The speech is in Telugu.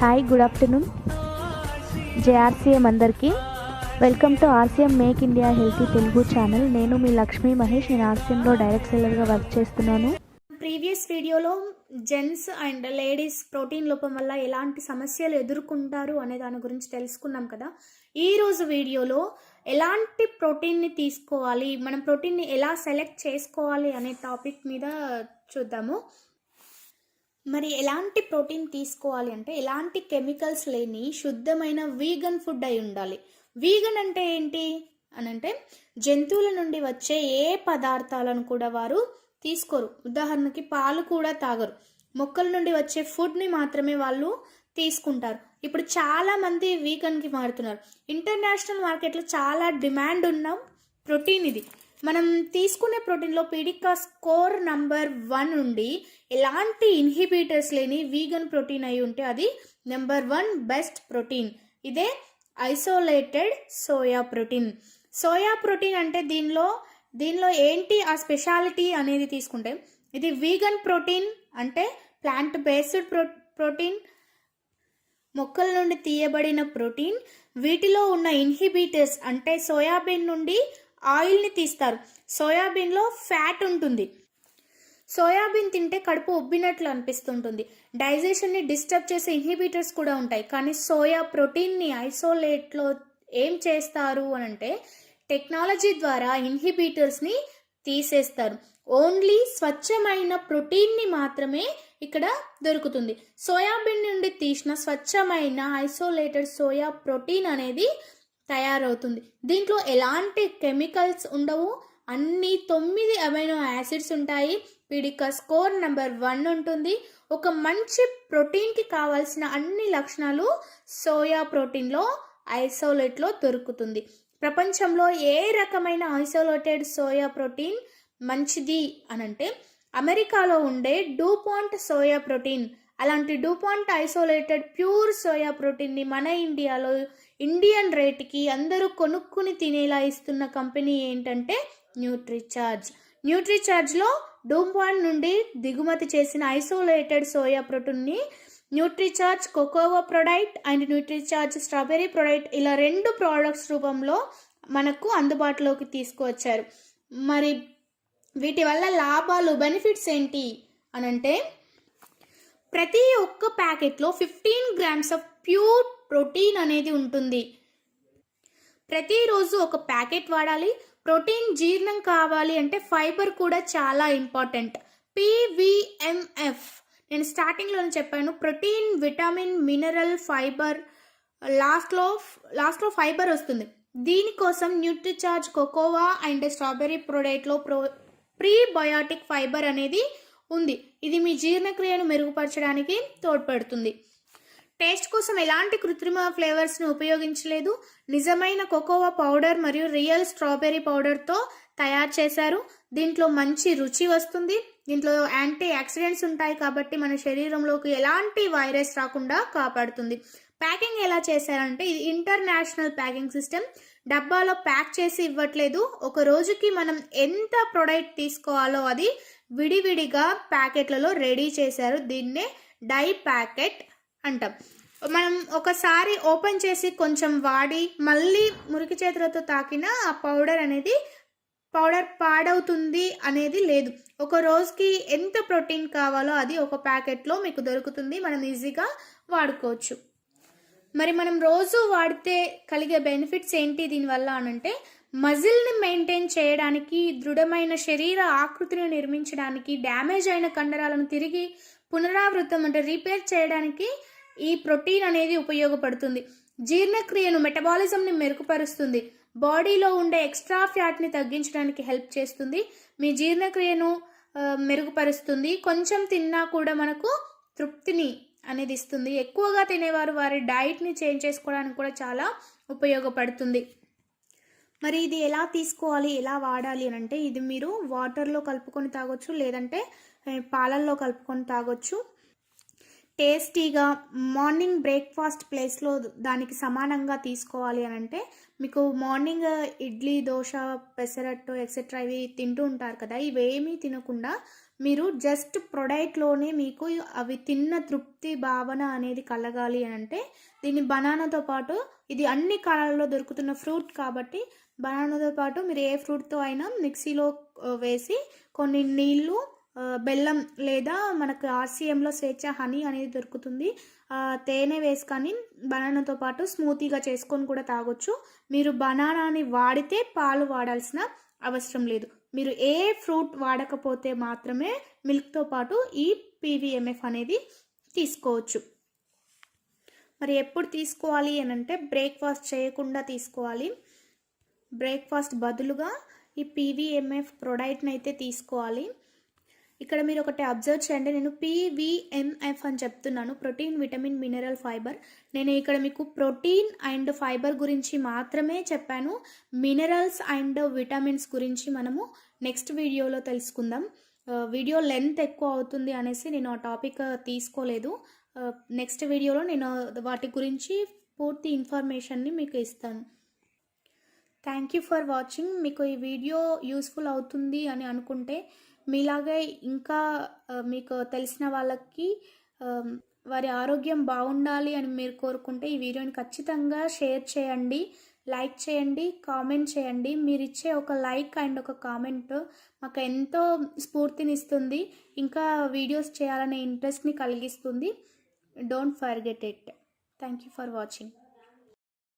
Hi, good afternoon. జేఆర్సీఎం అందరికీ welcome to RCM make India healthy Telugu channel. నేను మీ లక్ష్మీ మహేష్. నేను ఆర్సీఎంలో డైరెక్ట్ సెల్లర్గా వర్క్ చేస్తున్నాను. ప్రీవియస్ వీడియోలో జెంట్స్ అండ్ లేడీస్ ప్రోటీన్ లోపం వల్ల ఎలాంటి సమస్యలు ఎదుర్కొంటారు అనే దాని గురించి తెలుసుకున్నాం కదా. ఈరోజు వీడియోలో ఎలాంటి ప్రోటీన్ని తీసుకోవాలి, మనం ప్రోటీన్ని ఎలా సెలెక్ట్ చేసుకోవాలి అనే టాపిక్ మీద చూద్దాము. మరి ఎలాంటి ప్రోటీన్ తీసుకోవాలి అంటే ఎలాంటి కెమికల్స్ లేని శుద్ధమైన వీగన్ ఫుడ్ అయి ఉండాలి. వీగన్ అంటే ఏంటి అని అంటే జంతువుల నుండి వచ్చే ఏ పదార్థాలను కూడా వారు తీసుకోరు. ఉదాహరణకి పాలు కూడా తాగరు. మొక్కల నుండి వచ్చే ఫుడ్ని మాత్రమే వాళ్ళు తీసుకుంటారు. ఇప్పుడు చాలా మంది వీగన్కి మారుతున్నారు. ఇంటర్నేషనల్ మార్కెట్లో చాలా డిమాండ్ ఉన్న ప్రోటీన్ ఇది. మనం తీసుకునే ప్రోటీన్లో పీడికా స్కోర్ నంబర్ 1 నుండి ఎలాంటి ఇన్హిబిటర్స్ లేని వీగన్ ప్రోటీన్ అయి ఉంటే అది నెంబర్ 1 బెస్ట్ ప్రోటీన్. ఇదే isolated soya protein. Soya protein అంటే దీనిలో ఏంటి ఆ స్పెషాలిటీ అనేది తీసుకుంటే, ఇది వీగన్ ప్రోటీన్ అంటే ప్లాంట్ బేస్డ్ ప్రోటీన్, మొక్కల నుండి తీయబడిన ప్రోటీన్. వీటిలో ఉన్న ఇన్హిబిటర్స్ అంటే సోయాబీన్ నుండి ఆయిల్ని తీస్తారు. సోయాబీన్లో ఫ్యాట్ ఉంటుంది. సోయాబీన్ తింటే కడుపు ఉబ్బినట్లు అనిపిస్తుంటుంది. డైజెషన్ని డిస్టర్బ్ చేసే ఇన్హిబిటర్స్ కూడా ఉంటాయి. కానీ సోయా ప్రోటీన్ని ఐసోలేట్లో ఏం చేస్తారు అని అంటే టెక్నాలజీ ద్వారా ఇన్హిబిటర్స్ని తీసేస్తారు. ఓన్లీ స్వచ్ఛమైన ప్రోటీన్ని మాత్రమే ఇక్కడ దొరుకుతుంది. సోయాబీన్ నుండి తీసిన స్వచ్ఛమైన ఐసోలేటెడ్ సోయా ప్రోటీన్ అనేది తయారవుతుంది. దీంట్లో ఎలాంటి కెమికల్స్ ఉండవు. అన్ని 9 అమైనో యాసిడ్స్ ఉంటాయి. పీడికా స్కోర్ నెంబర్ 1 ఉంటుంది. ఒక మంచి ప్రోటీన్కి కావాల్సిన అన్ని లక్షణాలు సోయా ప్రోటీన్లో ఐసోలేట్లో దొరుకుతుంది. ప్రపంచంలో ఏ రకమైన ఐసోలేటెడ్ సోయా ప్రోటీన్ మంచిది అనంటే అమెరికాలో ఉండే డూపాంట్ సోయా ప్రోటీన్. అలాంటి డూపాంట్ ఐసోలేటెడ్ ప్యూర్ సోయా ప్రోటీన్ని మన ఇండియాలో ఇండియన్ రేట్కి అందరూ కొనుక్కుని తినేలా ఇస్తున్న కంపెనీ ఏంటంటే న్యూట్రీచార్జ్లో డూపాంట్ నుండి దిగుమతి చేసిన ఐసోలేటెడ్ సోయా ప్రోటీన్ని Nutricharge cocoa product and Nutricharge strawberry product ఇలా 2 ప్రోడక్ట్స్ రూపంలో మనకు అందుబాటులోకి తీసుకువచ్చారు. మరి వీటి వల్ల లాభాలు, బెనిఫిట్స్ ఏంటి అనంటే ప్రతి ఒక్క ప్యాకెట్లో 15 గ్రామ్స్ ఆఫ్ ప్యూర్ ప్రోటీన్ అనేది ఉంటుంది. ప్రతిరోజు ఒక ప్యాకెట్ వాడాలి. ప్రోటీన్ జీర్ణం కావాలి అంటే ఫైబర్ కూడా చాలా ఇంపార్టెంట్. PVMF నేను స్టార్టింగ్లోనే చెప్పాను. ప్రోటీన్, విటమిన్, మినరల్, ఫైబర్, లాస్ట్లో ఫైబర్ వస్తుంది. దీనికోసం న్యూట్రీచార్జ్ కోకోవా అండ్ స్ట్రాబెర్రీ ప్రొడక్ట్లో ప్రీబయోటిక్ ఫైబర్ అనేది ఉంది. ఇది మీ జీర్ణక్రియను మెరుగుపరచడానికి తోడ్పడుతుంది. టేస్ట్ కోసం ఎలాంటి కృత్రిమ ఫ్లేవర్స్ని ఉపయోగించలేదు. నిజమైన కోకోవా పౌడర్ మరియు రియల్ స్ట్రాబెర్రీ పౌడర్తో తయారు చేశారు. దీంట్లో మంచి రుచి వస్తుంది. దీంట్లో యాంటీ ఆక్సిడెంట్స్ ఉంటాయి కాబట్టి మన శరీరంలోకి ఎలాంటి వైరస్ రాకుండా కాపాడుతుంది. ప్యాకింగ్ ఎలా చేశారంటే ఇది ఇంటర్నేషనల్ ప్యాకింగ్ సిస్టమ్. డబ్బాలో ప్యాక్ చేసి ఇవ్వట్లేదు. ఒక రోజుకి మనం ఎంత ప్రొడక్ట్ తీసుకోవాలో అది విడివిడిగా ప్యాకెట్లలో రెడీ చేశారు. దీన్నే డై ప్యాకెట్ అంటాం. మనం ఒకసారి ఓపెన్ చేసి కొంచెం వాడి మళ్ళీ మురికి చేతులతో తాకిన ఆ పౌడర్ పాడవుతుంది అనేది లేదు. ఒక రోజుకి ఎంత ప్రోటీన్ కావాలో అది ఒక ప్యాకెట్లో మీకు దొరుకుతుంది. మనం ఈజీగా వాడుకోవచ్చు. మరి మనం రోజు వాడితే కలిగే బెనిఫిట్స్ ఏంటి దీనివల్ల అనంటే మజిల్ని మెయింటైన్ చేయడానికి, దృఢమైన శరీర ఆకృతిని నిర్మించడానికి, డ్యామేజ్ అయిన కండరాలను తిరిగి పునరావృతం అంటే రిపేర్ చేయడానికి ఈ ప్రోటీన్ అనేది ఉపయోగపడుతుంది. జీర్ణక్రియను, మెటబాలిజంని మెరుగుపరుస్తుంది. బాడీలో ఉండే ఎక్స్ట్రా ఫ్యాట్ని తగ్గించడానికి హెల్ప్ చేస్తుంది. మీ జీర్ణక్రియను మెరుగుపరుస్తుంది. కొంచెం తిన్నా కూడా మనకు తృప్తిని అనేది ఇస్తుంది. ఎక్కువగా తినేవారు వారి డైట్ని చేంజ్ చేసుకోవడానికి కూడా చాలా ఉపయోగపడుతుంది. మరి ఇది ఎలా తీసుకోవాలి, ఎలా వాడాలి అని అంటే ఇది మీరు వాటర్లో కలుపుకొని తాగొచ్చు, లేదంటే పాలల్లో కలుపుకొని తాగొచ్చు. టేస్టీగా మార్నింగ్ బ్రేక్ఫాస్ట్ ప్లేస్లో దానికి సమానంగా తీసుకోవాలి అని అంటే మీకు మార్నింగ్ ఇడ్లీ, దోశ, పెసరట్టు ఎక్సెట్రా ఇవి తింటూ ఉంటారు కదా. ఇవేమీ తినకుండా మీరు జస్ట్ ప్రొడక్ట్లోనే మీకు అవి తిన్న తృప్తి భావన అనేది కలగాలి అని అంటే దీన్ని బనానాతో పాటు, ఇది అన్ని కాలాల్లో దొరుకుతున్న ఫ్రూట్ కాబట్టి బనానాతో పాటు మీరు ఏ ఫ్రూట్తో అయినా మిక్సీలో వేసి కొన్ని నీళ్ళు, బెల్లం లేదా మనకు ఆర్సీఎంలో స్వేచ్ఛ హనీ అనేది దొరుకుతుంది, తేనె వేసుకొని బనానాతో పాటు స్మూతీగా చేసుకొని కూడా తాగొచ్చు. మీరు బనానాని వాడితే పాలు వాడాల్సిన అవసరం లేదు. మీరు ఏ ఫ్రూట్ వాడకపోతే మాత్రమే మిల్క్తో పాటు ఈ పీవీఎంఎఫ్ అనేది తీసుకోవచ్చు. మరి ఎప్పుడు తీసుకోవాలి అని అంటే బ్రేక్ఫాస్ట్ చేయకుండా తీసుకోవాలి. బ్రేక్ఫాస్ట్ బదులుగా ఈ పీవీఎంఎఫ్ ప్రొడక్ట్ని అయితే తీసుకోవాలి. ఇక్కడ మీరు ఒకటి అబ్జర్వ్ చేయండి, నేను పీవీఎంఎఫ్ అని చెప్తున్నాను, ప్రోటీన్, విటమిన్, మినరల్, ఫైబర్. నేను ఇక్కడ మీకు ప్రోటీన్ అండ్ ఫైబర్ గురించి మాత్రమే చెప్పాను. మినరల్స్ అండ్ విటమిన్స్ గురించి మనము నెక్స్ట్ వీడియోలో తెలుసుకుందాం. వీడియో లెంత్ ఎక్కువ అవుతుంది అనేసి నేను ఆ టాపిక్ తీసుకోలేదు. నెక్స్ట్ వీడియోలో నేను వాటి గురించి పూర్తి ఇన్ఫర్మేషన్ని మీకు ఇస్తాను. Thank you for watching. మీకు ఈ వీడియో యూస్ఫుల్ అవుతుంది అని అనుకుంటే మీలాగే ఇంకా మీకు తెలిసిన వాళ్ళకి వారి ఆరోగ్యం బాగుండాలి అని మీరు కోరుకుంటే ఈ వీడియోని ఖచ్చితంగా షేర్ చేయండి, లైక్ చేయండి, కామెంట్ చేయండి. మీరు ఇచ్చే ఒక లైక్ అండ్ ఒక కామెంట్ మాకు ఎంతో స్ఫూర్తినిస్తుంది, ఇంకా వీడియోస్ చేయాలనే ఇంట్రెస్ట్ని కలిగిస్తుంది. Don't forget it. Thank you for watching.